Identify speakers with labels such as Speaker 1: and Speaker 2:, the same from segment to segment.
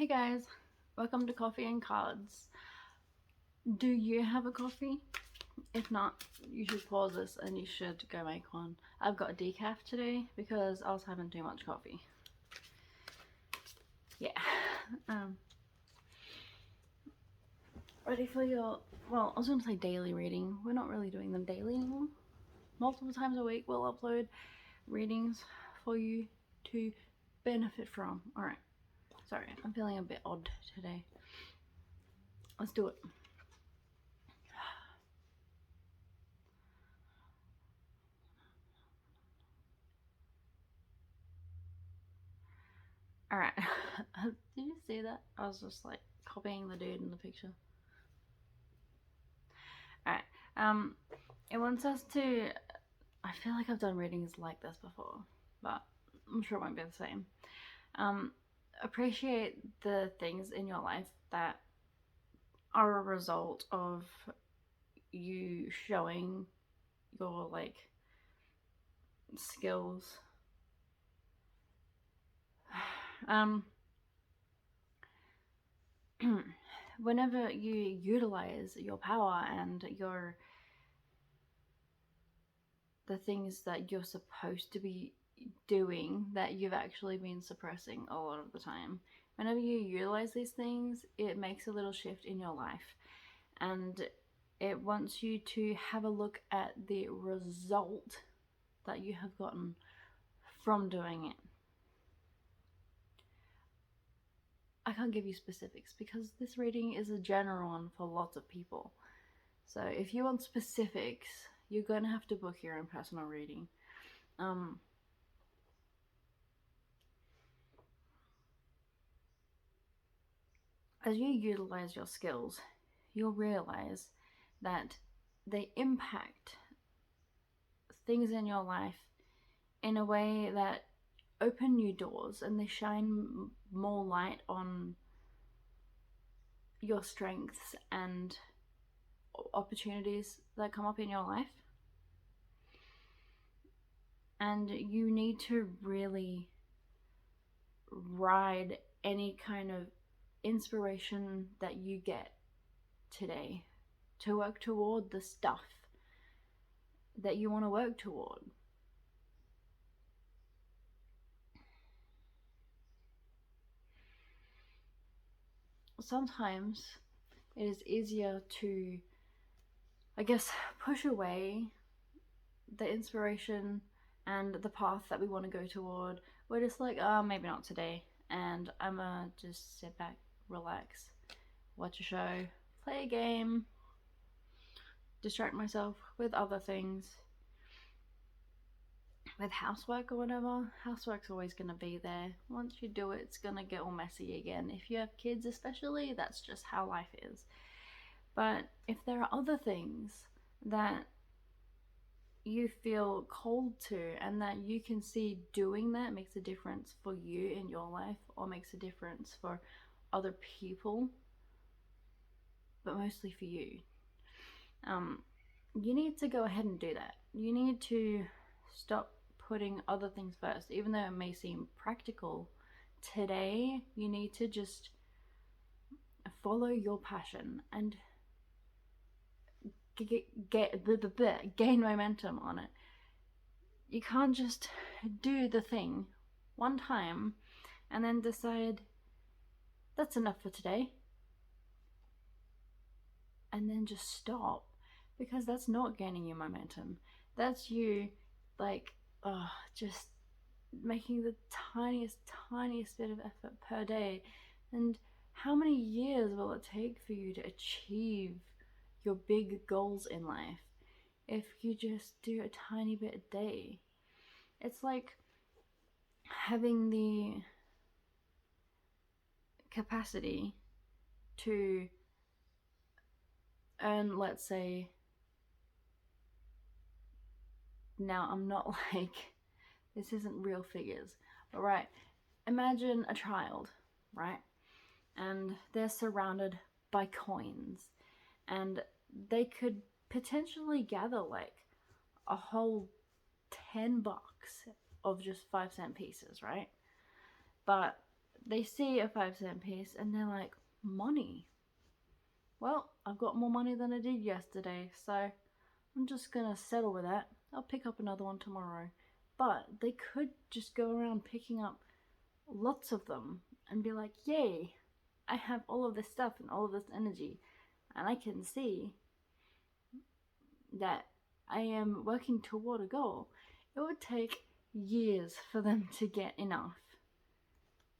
Speaker 1: Hey guys, welcome to Coffee and Cards. Do you have a coffee? If not, you should pause this and you should go make one. I've got a decaf today because I was having too much coffee. Yeah. Ready for your, well, I was going to say daily reading. We're not really doing them daily anymore. Multiple times a week we'll upload readings for you to benefit from. Alright. Sorry, I'm feeling a bit odd today. Let's do it. Alright. Did you see that? I was just like copying the dude in the picture. Alright. It wants us to, I feel like I've done readings like this before, but I'm sure it won't be the same. Appreciate the things in your life that are a result of you showing your like skills. Whenever you utilize your power and the things that you're supposed to be doing that you've actually been suppressing a lot of the time, whenever you utilize these things, it makes a little shift in your life, and it wants you to have a look at the result that you have gotten from doing it. I can't give you specifics because this reading is a general one for lots of people. So if you want specifics, you're going to have to book your own personal reading. As you utilize your skills, you'll realize that they impact things in your life in a way that open new doors, and they shine more light on your strengths and opportunities that come up in your life. And you need to really ride any kind of inspiration that you get today to work toward the stuff that you want to work toward. Sometimes it is easier to, I guess, push away the inspiration and the path that we want to go toward. We're just like, maybe not today, and I'm gonna just sit back, relax, watch a show, play a game, distract myself with other things, with housework or whatever. Housework's always gonna be there. Once you do it, it's gonna get all messy again. If you have kids especially, that's just how life is. But if there are other things that you feel called to and that you can see doing that makes a difference for you in your life, or makes a difference for other people, but mostly for you, you need to go ahead and do that. You need to stop putting other things first, even though it may seem practical. Today, you need to just follow your passion and gain momentum on it. You can't just do the thing one time and then decide that's enough for today and then just stop, because that's not gaining you momentum. That's you like just making the tiniest bit of effort per day. And how many years will it take for you to achieve your big goals in life if you just do a tiny bit a day? It's like having the capacity to earn, let's say, now I'm not like, this isn't real figures, but right, imagine a child, right? And they're surrounded by coins, and they could potentially gather like a whole $10 of just 5-cent pieces, right? But they see a 5-cent piece and they're like, money. Well, I've got more money than I did yesterday, so I'm just gonna settle with that. I'll pick up another one tomorrow. But they could just go around picking up lots of them and be like, yay, I have all of this stuff and all of this energy, and I can see that I am working toward a goal. It would take years for them to get enough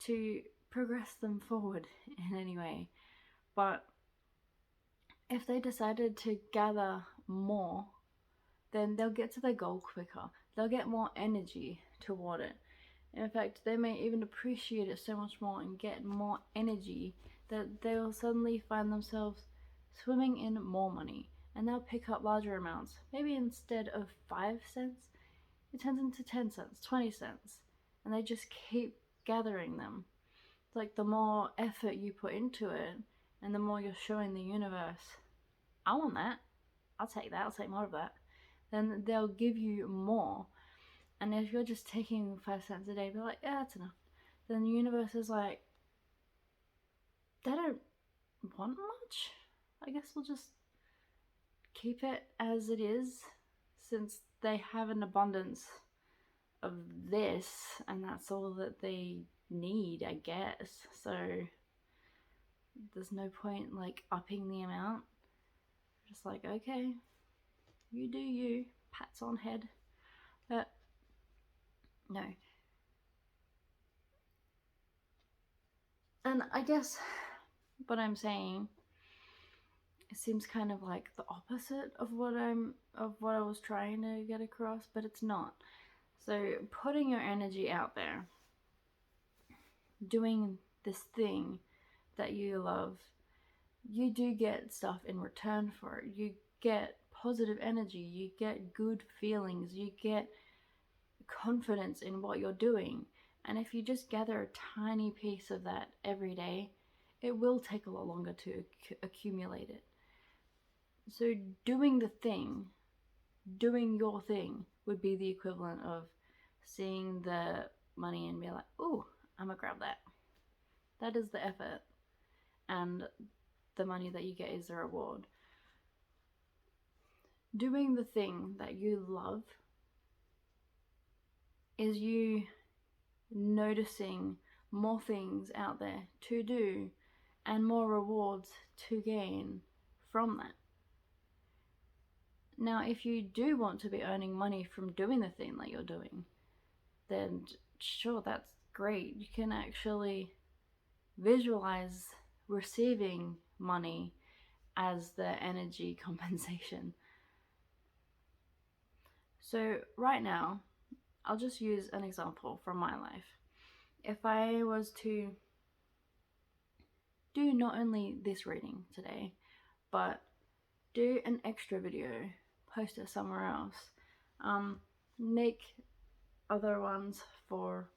Speaker 1: to progress them forward in any way. But if they decided to gather more, then they'll get to their goal quicker. They'll get more energy toward it. In fact, they may even appreciate it so much more and get more energy that they'll suddenly find themselves swimming in more money. And they'll pick up larger amounts. Maybe instead of 5 cents, it turns into 10 cents, 20 cents. And they just keep gathering them. It's like the more effort you put into it, and the more you're showing the universe, I want that, I'll take that, I'll take more of that, then they'll give you more. And if you're just taking 5 cents a day, be like, yeah, that's enough. Then the universe is like, they don't want much. I guess we'll just keep it as it is, since they have an abundance of this, and that's all that they need, I guess. So there's no point like upping the amount. Just like, okay, you do you, pats on head. But no. And I guess what I'm saying, it seems kind of like the opposite of what I was trying to get across, but it's not. So putting your energy out there, doing this thing that you love, you do get stuff in return for it. You get positive energy, you get good feelings, you get confidence in what you're doing. And if you just gather a tiny piece of that every day, it will take a lot longer to accumulate it. So doing the thing, doing your thing, would be the equivalent of seeing the money and be like, ooh, I'm gonna grab that. That is the effort, and the money that you get is the reward. Doing the thing that you love is you noticing more things out there to do and more rewards to gain from that. Now, if you do want to be earning money from doing the thing that you're doing, then sure, that's great. You can actually visualize receiving money as the energy compensation. So right now, I'll just use an example from my life. If I was to do not only this reading today, but do an extra video, post it somewhere else, make other ones for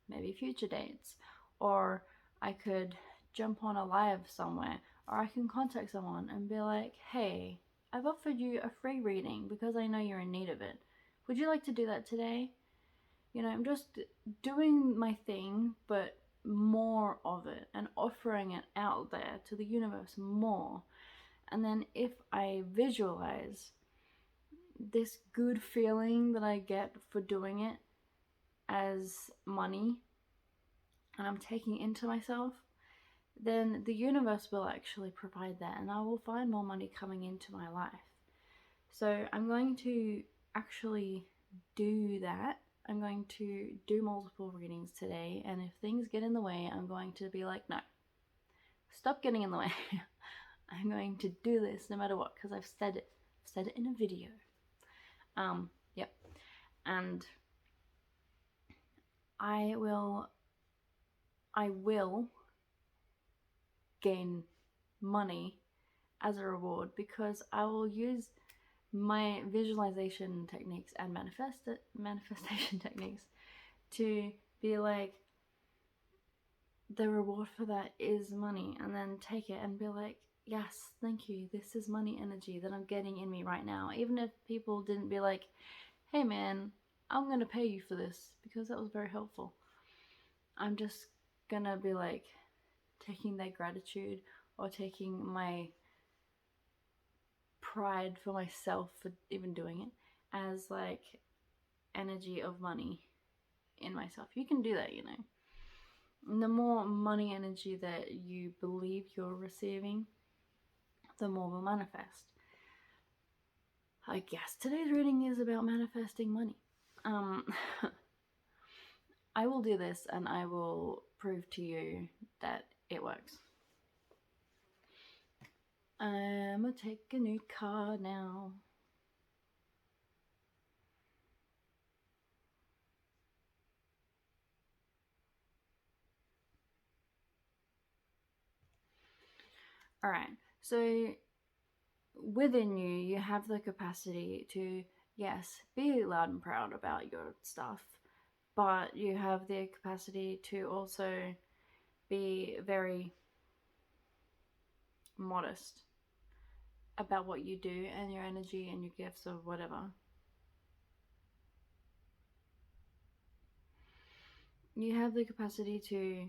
Speaker 1: maybe future dates, or I could jump on a live somewhere, or I can contact someone and be like, hey, I've offered you a free reading because I know you're in need of it. Would you like to do that today? You know, I'm just doing my thing, but more of it, and offering it out there to the universe more. And then if I visualize this good feeling that I get for doing it as money, and I'm taking into myself, then the universe will actually provide that, and I will find more money coming into my life. So I'm going to actually do that. I'm going to do multiple readings today, and if things get in the way, I'm going to be like, no, stop getting in the way. I'm going to do this no matter what, because I've said it in a video. Yep. And I will gain money as a reward, because I will use my visualization techniques and manifestation techniques to be like, the reward for that is money, and then take it and be like, yes, thank you, this is money energy that I'm getting in me right now. Even if people didn't be like, hey man, I'm gonna pay you for this because that was very helpful, I'm just gonna be like taking their gratitude or taking my pride for myself for even doing it as like energy of money in myself. You can do that, you know. And the more money energy that you believe you're receiving, the more will manifest. I guess today's reading is about manifesting money. I will do this and I will prove to you that it works. I'm gonna take a new card now. Alright, so within you, you have the capacity to, yes, be loud and proud about your stuff, but you have the capacity to also be very modest about what you do and your energy and your gifts or whatever. You have the capacity to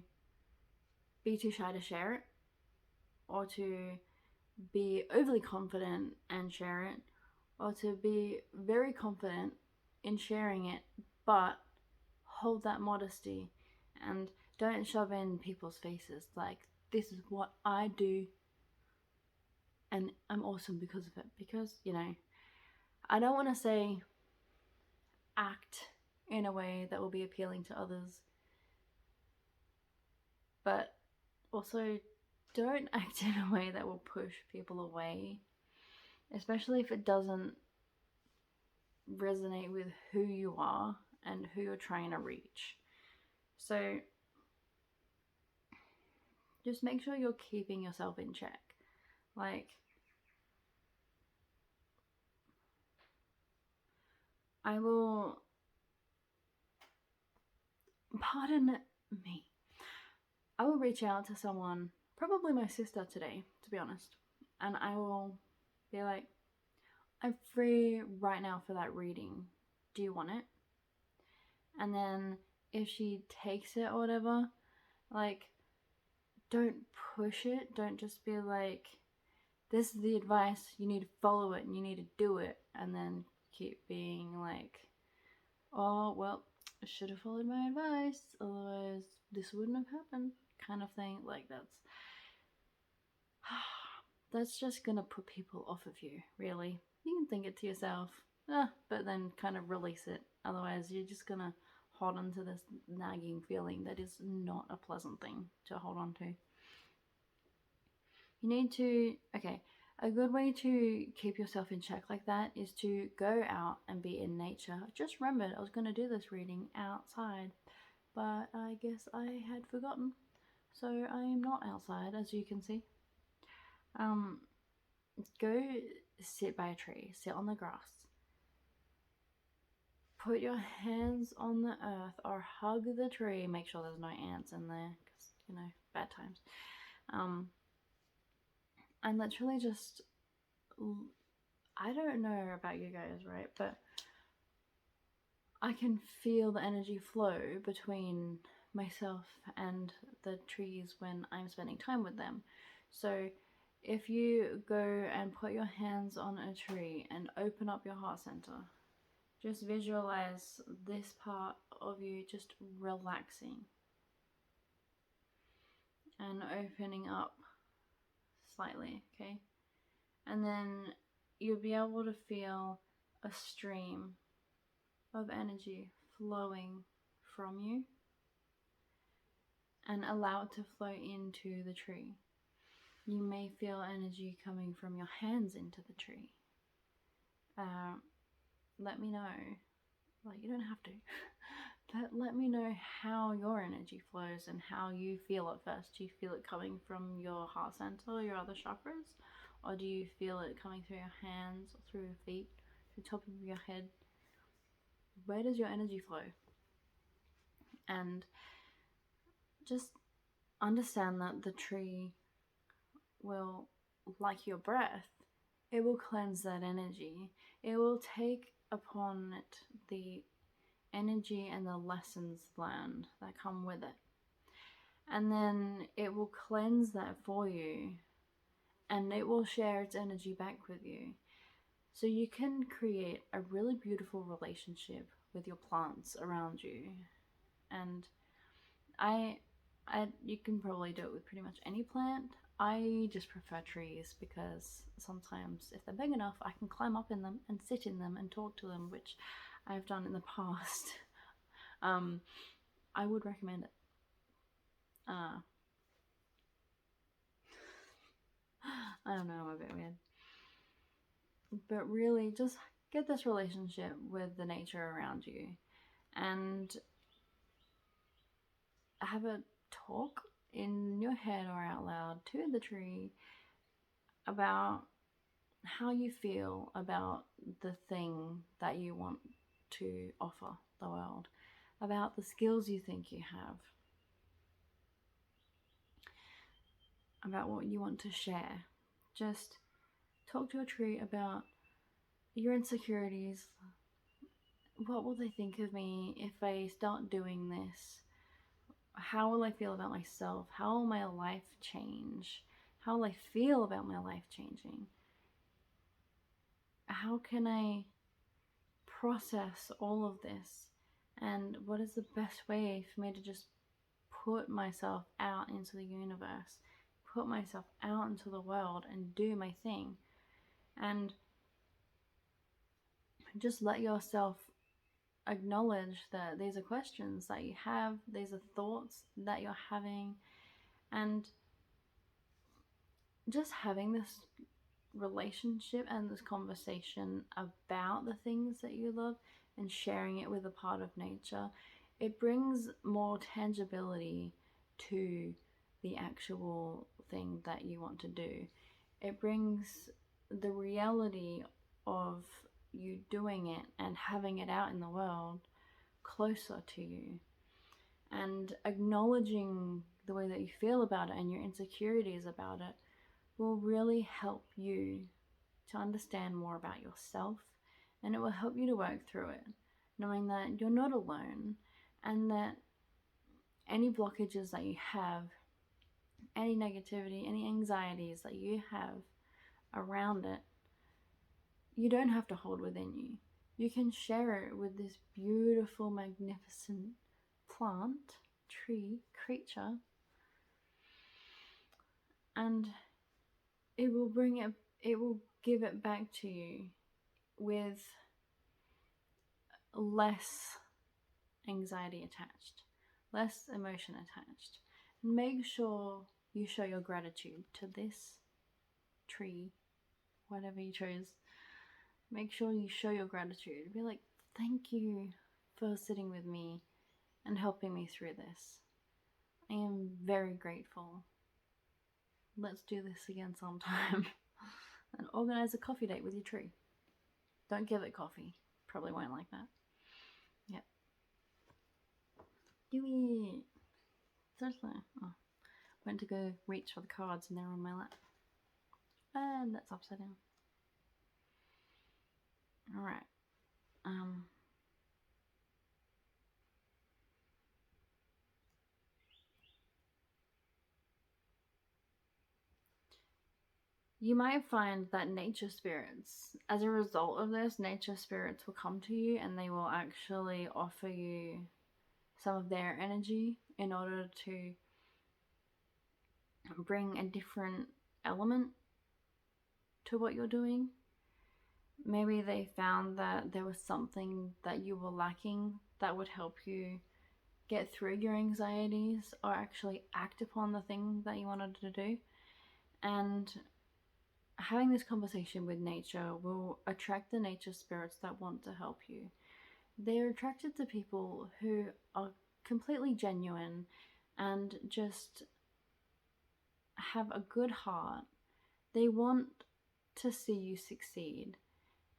Speaker 1: be too shy to share it, or to be overly confident and share it, or to be very confident in sharing it but hold that modesty and don't shove in people's faces like, this is what I do and I'm awesome because of it. Because, you know, I don't want to say act in a way that will be appealing to others, but also don't act in a way that will push people away, especially if it doesn't resonate with who you are and who you're trying to reach. So just make sure you're keeping yourself in check. Like, I will, pardon me, I will reach out to someone, probably my sister today, to be honest, and I will be like, I'm free right now for that reading. Do you want it? And then if she takes it or whatever, like, don't push it. Don't just be like, this is the advice, you need to follow it and you need to do it, and then keep being like, oh, well, I should have followed my advice, otherwise this wouldn't have happened, kind of thing. Like, that's just gonna put people off of you, really. You can think it to yourself, but then kind of release it. Otherwise, you're just gonna hold on to this nagging feeling that is not a pleasant thing to hold on to. You need to, okay, a good way to keep yourself in check like that is to go out and be in nature. I just remembered I was going to do this reading outside, but I guess I had forgotten. So I am not outside, as you can see. Go sit by a tree, sit on the grass. Put your hands on the earth or hug the tree. Make sure there's no ants in there, because, you know, bad times. And literally just, I don't know about you guys, right? But I can feel the energy flow between myself and the trees when I'm spending time with them. So if you go and put your hands on a tree and open up your heart center, just visualize this part of you just relaxing and opening up slightly, okay? And then you'll be able to feel a stream of energy flowing from you and allow it to flow into the tree. You may feel energy coming from your hands into the tree. Let me know. Like, you don't have to. But let me know how your energy flows and how you feel at first. Do you feel it coming from your heart center or your other chakras? Or do you feel it coming through your hands or through your feet, through the top of your head? Where does your energy flow? And just understand that the tree will, like your breath, it will cleanse that energy. It will take upon it the energy and the lessons learned that come with it. And then it will cleanse that for you, and it will share its energy back with you. So you can create a really beautiful relationship with your plants around you. And I, you can probably do it with pretty much any plant. I just prefer trees because sometimes if they're big enough, I can climb up in them and sit in them and talk to them, which I've done in the past. um, I would recommend it. Uh, I don't know, I'm a bit weird. But really, just get this relationship with the nature around you and have a talk in your head or out loud to the tree about how you feel about the thing that you want to offer the world, about the skills you think you have, about what you want to share. Just talk to a tree about your insecurities. What will they think of me if I start doing this? How will I feel about myself? How will my life change? How will I feel about my life changing? How can I process all of this? And what is the best way for me to just put myself out into the universe, put myself out into the world and do my thing? And just let yourself acknowledge that these are questions that you have, these are thoughts that you're having, and just having this relationship and this conversation about the things that you love and sharing it with a part of nature, it brings more tangibility to the actual thing that you want to do. It brings the reality of you doing it and having it out in the world closer to you. And acknowledging the way that you feel about it and your insecurities about it will really help you to understand more about yourself, and it will help you to work through it, knowing that you're not alone and that any blockages that you have, any negativity, any anxieties that you have around it, you don't have to hold within you. You can share it with this beautiful, magnificent plant, tree, creature, and it will give it back to you with less anxiety attached, less emotion attached. And make sure you show your gratitude to this tree, whatever you chose. Make sure you show your gratitude. Be like, thank you for sitting with me and helping me through this. I am very grateful. Let's do this again sometime. And organize a coffee date with your tree. Don't give it coffee. Probably won't like that. Yep. Do it. Seriously. Oh. Went to go reach for the cards and they're on my lap. And that's upside down. Alright. You might find that nature spirits, as a result of this, nature spirits will come to you and they will actually offer you some of their energy in order to bring a different element to what you're doing. Maybe they found that there was something that you were lacking that would help you get through your anxieties or actually act upon the thing that you wanted to do. And having this conversation with nature will attract the nature spirits that want to help you. They're attracted to people who are completely genuine and just have a good heart. They want to see you succeed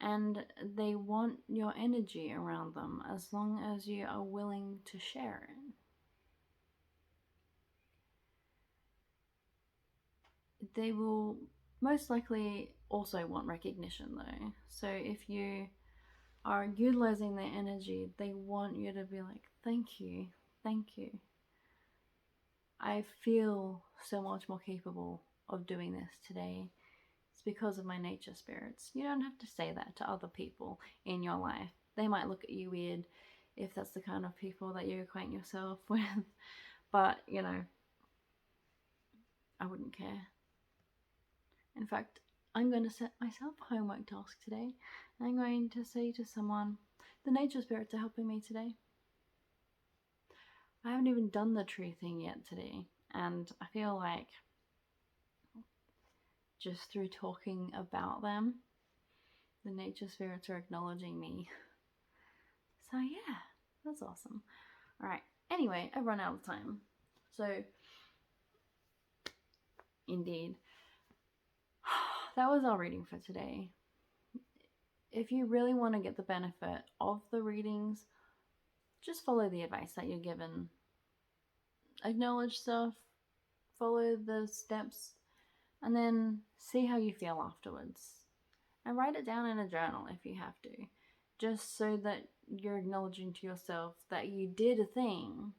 Speaker 1: and they want your energy around them as long as you are willing to share it. They will most likely also want recognition though. So if you are utilizing their energy, they want you to be like, thank you, thank you. I feel so much more capable of doing this today. It's because of my nature spirits. You don't have to say that to other people in your life. They might look at you weird if that's the kind of people that you acquaint yourself with. But, you know, I wouldn't care. In fact, I'm going to set myself a homework task today. I'm going to say to someone, the nature spirits are helping me today. I haven't even done the tree thing yet today, and I feel like just through talking about them, the nature spirits are acknowledging me. So yeah, that's awesome. Alright, anyway, I've run out of time. So, indeed, that was our reading for today. If you really want to get the benefit of the readings, just follow the advice that you're given. Acknowledge stuff, follow the steps, and then see how you feel afterwards. And write it down in a journal if you have to, just so that you're acknowledging to yourself that you did a thing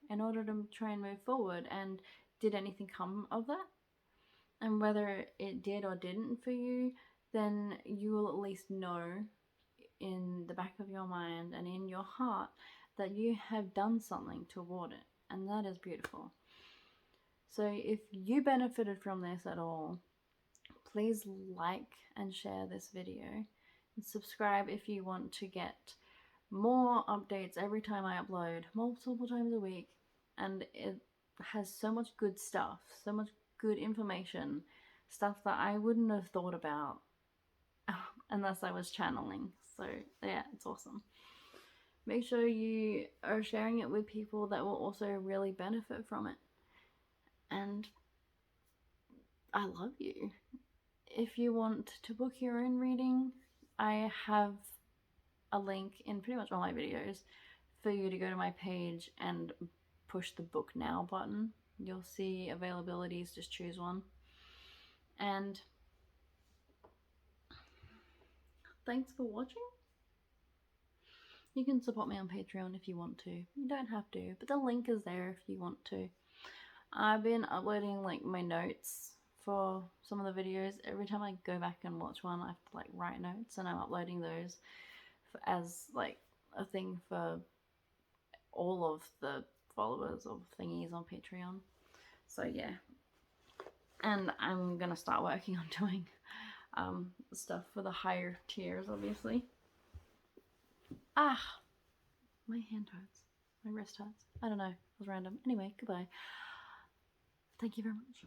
Speaker 1: in order to try and move forward. And did anything come of that? And whether it did or didn't for you, then you will at least know in the back of your mind and in your heart that you have done something toward it. And that is beautiful. So if you benefited from this at all, please like and share this video, and subscribe if you want to get more updates every time I upload, multiple times a week. And it has so much good stuff, so much good information, stuff that I wouldn't have thought about unless I was channeling. So yeah, it's awesome. Make sure you are sharing it with people that will also really benefit from it. And I love you. If you want to book your own reading, I have a link in pretty much all my videos for you to go to my page and push the book now button. You'll see availabilities, just choose one. And thanks for watching. You can support me on Patreon if you want to. You don't have to, but the link is there if you want to. I've been uploading like my notes for some of the videos. Every time I go back and watch one, I have to like write notes, and I'm uploading those as like a thing for all of the followers of thingies on Patreon. So yeah, and I'm gonna start working on doing stuff for the higher tiers, obviously. My hand hurts, my wrist hurts. I don't know, it was random. Anyway, goodbye. Thank you very much.